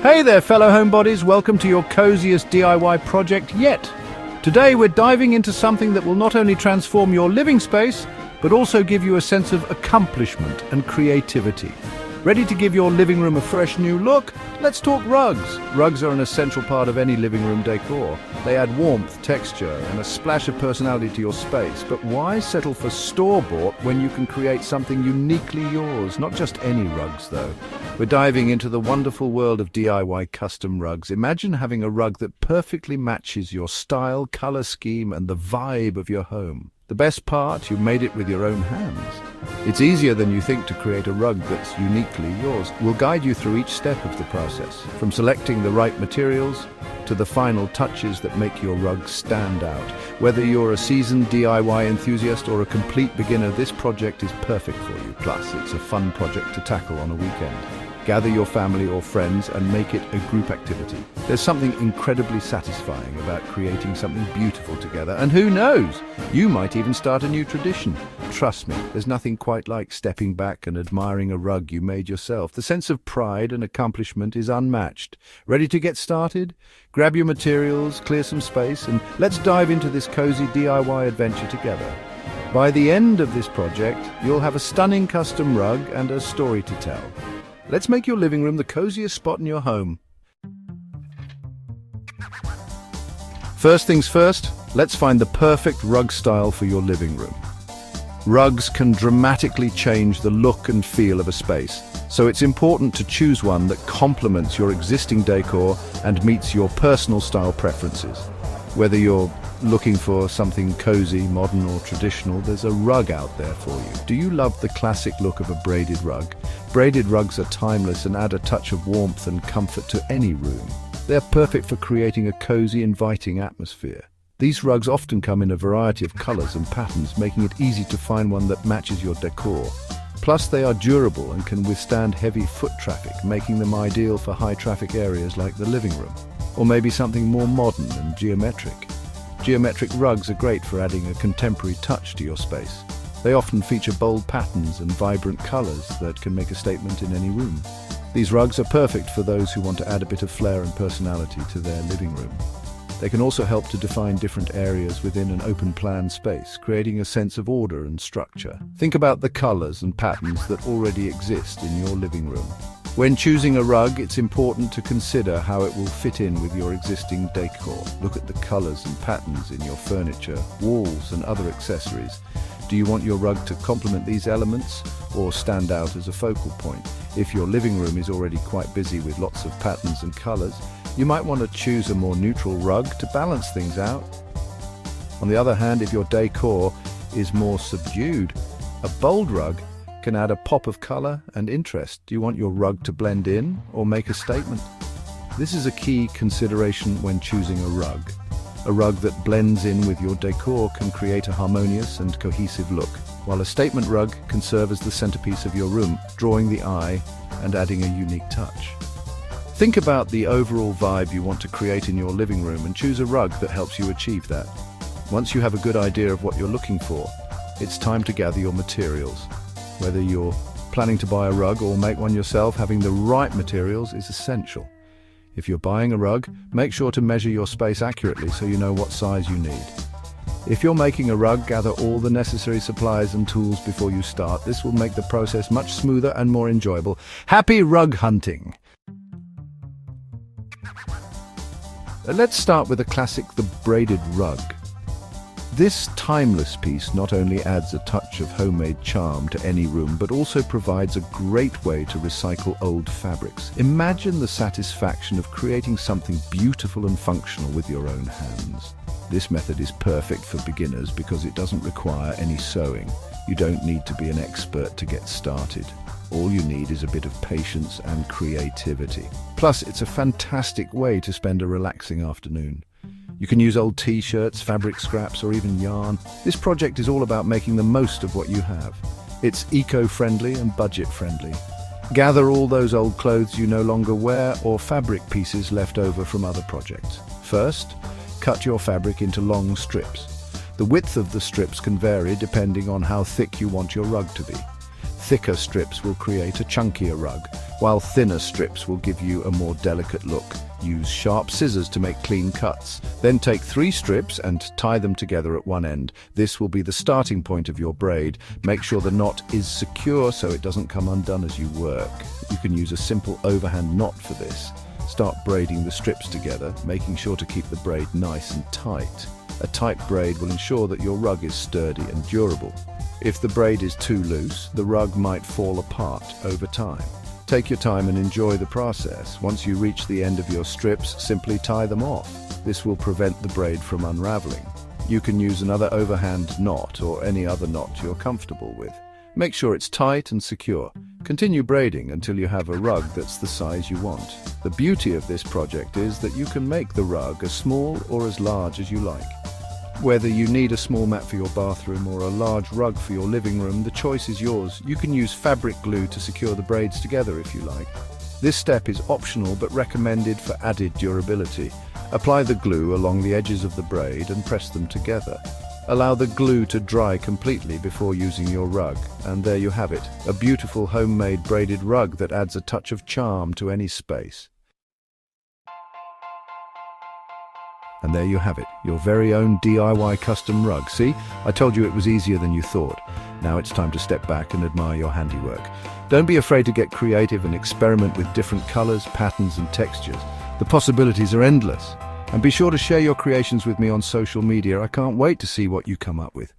Hey there, fellow homebodies. Welcome to your coziest DIY project yet. Today we're diving into something that will not only transform your living space, but also give you a sense of accomplishment and creativity. Ready to give your living room a fresh new look? Let's talk rugs. Rugs are an essential part of any living room decor. They add warmth, texture, and a splash of personality to your space. But why settle for store-bought when you can create something uniquely yours? Not just any rugs, though. We're diving into the wonderful world of DIY custom rugs. Imagine having a rug that perfectly matches your style, color scheme, and the vibe of your home. The best part, you made it with your own hands. It's easier than you think to create a rug that's uniquely yours. We'll guide you through each step of the process, from selecting the right materials to the final touches that make your rug stand out. Whether you're a seasoned DIY enthusiast or a complete beginner, this project is perfect for you. Plus, it's a fun project to tackle on a weekend. Gather your family or friends and make it a group activity. There's something incredibly satisfying about creating something beautiful together. And who knows, you might even start a new tradition. Trust me, there's nothing quite like stepping back and admiring a rug you made yourself. The sense of pride and accomplishment is unmatched. Ready to get started? Grab your materials, clear some space, and let's dive into this cozy DIY adventure together. By the end of this project, you'll have a stunning custom rug and a story to tell. Let's make your living room the coziest spot in your home. First things first, let's find the perfect rug style for your living room. Rugs can dramatically change the look and feel of a space, so it's important to choose one that complements your existing decor and meets your personal style preferences. Whether you're looking for something cozy, modern or traditional, there's a rug out there for you. Do you love the classic look of a braided rug? Braided rugs are timeless and add a touch of warmth and comfort to any room. They're perfect for creating a cozy, inviting atmosphere. These rugs often come in a variety of colors and patterns, making it easy to find one that matches your decor. Plus, they are durable and can withstand heavy foot traffic, making them ideal for high-traffic areas like the living room. Or maybe something more modern and geometric. Geometric rugs are great for adding a contemporary touch to your space. They often feature bold patterns and vibrant colors that can make a statement in any room. These rugs are perfect for those who want to add a bit of flair and personality to their living room. They can also help to define different areas within an open-plan space, creating a sense of order and structure. Think about the colors and patterns that already exist in your living room. When choosing a rug, it's important to consider how it will fit in with your existing decor. Look at the colors and patterns in your furniture, walls, and other accessories. Do you want your rug to complement these elements or stand out as a focal point? If your living room is already quite busy with lots of patterns and colors, you might want to choose a more neutral rug to balance things out. On the other hand, if your decor is more subdued, a bold rug can add a pop of color and interest. Do you want your rug to blend in or make a statement? This is a key consideration when choosing a rug. A rug that blends in with your decor can create a harmonious and cohesive look, while a statement rug can serve as the centerpiece of your room, drawing the eye and adding a unique touch. Think about the overall vibe you want to create in your living room and choose a rug that helps you achieve that. Once you have a good idea of what you're looking for, it's time to gather your materials. Whether you're planning to buy a rug or make one yourself, having the right materials is essential. If you're buying a rug, make sure to measure your space accurately so you know what size you need. If you're making a rug, gather all the necessary supplies and tools before you start. This will make the process much smoother and more enjoyable. Happy rug hunting! Let's start with a classic, the braided rug. This timeless piece not only adds a touch of homemade charm to any room, but also provides a great way to recycle old fabrics. Imagine the satisfaction of creating something beautiful and functional with your own hands. This method is perfect for beginners because it doesn't require any sewing. You don't need to be an expert to get started. All you need is a bit of patience and creativity. Plus, it's a fantastic way to spend a relaxing afternoon. You can use old t-shirts, fabric scraps, or even yarn. This project is all about making the most of what you have. It's eco-friendly and budget-friendly. Gather all those old clothes you no longer wear or fabric pieces left over from other projects. First, cut your fabric into long strips. The width of the strips can vary depending on how thick you want your rug to be. Thicker strips will create a chunkier rug, while thinner strips will give you a more delicate look. Use sharp scissors to make clean cuts. Then take 3 strips and tie them together at one end. This will be the starting point of your braid. Make sure the knot is secure so it doesn't come undone as you work. You can use a simple overhand knot for this. Start braiding the strips together, making sure to keep the braid nice and tight. A tight braid will ensure that your rug is sturdy and durable. If the braid is too loose, the rug might fall apart over time. Take your time and enjoy the process. Once you reach the end of your strips, simply tie them off. This will prevent the braid from unraveling. You can use another overhand knot or any other knot you're comfortable with. Make sure it's tight and secure. Continue braiding until you have a rug that's the size you want. The beauty of this project is that you can make the rug as small or as large as you like. Whether you need a small mat for your bathroom or a large rug for your living room, the choice is yours. You can use fabric glue to secure the braids together if you like. This step is optional but recommended for added durability. Apply the glue along the edges of the braid and press them together. Allow the glue to dry completely before using your rug. And there you have it, a beautiful homemade braided rug that adds a touch of charm to any space. And there you have it, your very own DIY custom rug. See, I told you it was easier than you thought. Now it's time to step back and admire your handiwork. Don't be afraid to get creative and experiment with different colors, patterns, and textures. The possibilities are endless. And be sure to share your creations with me on social media. I can't wait to see what you come up with.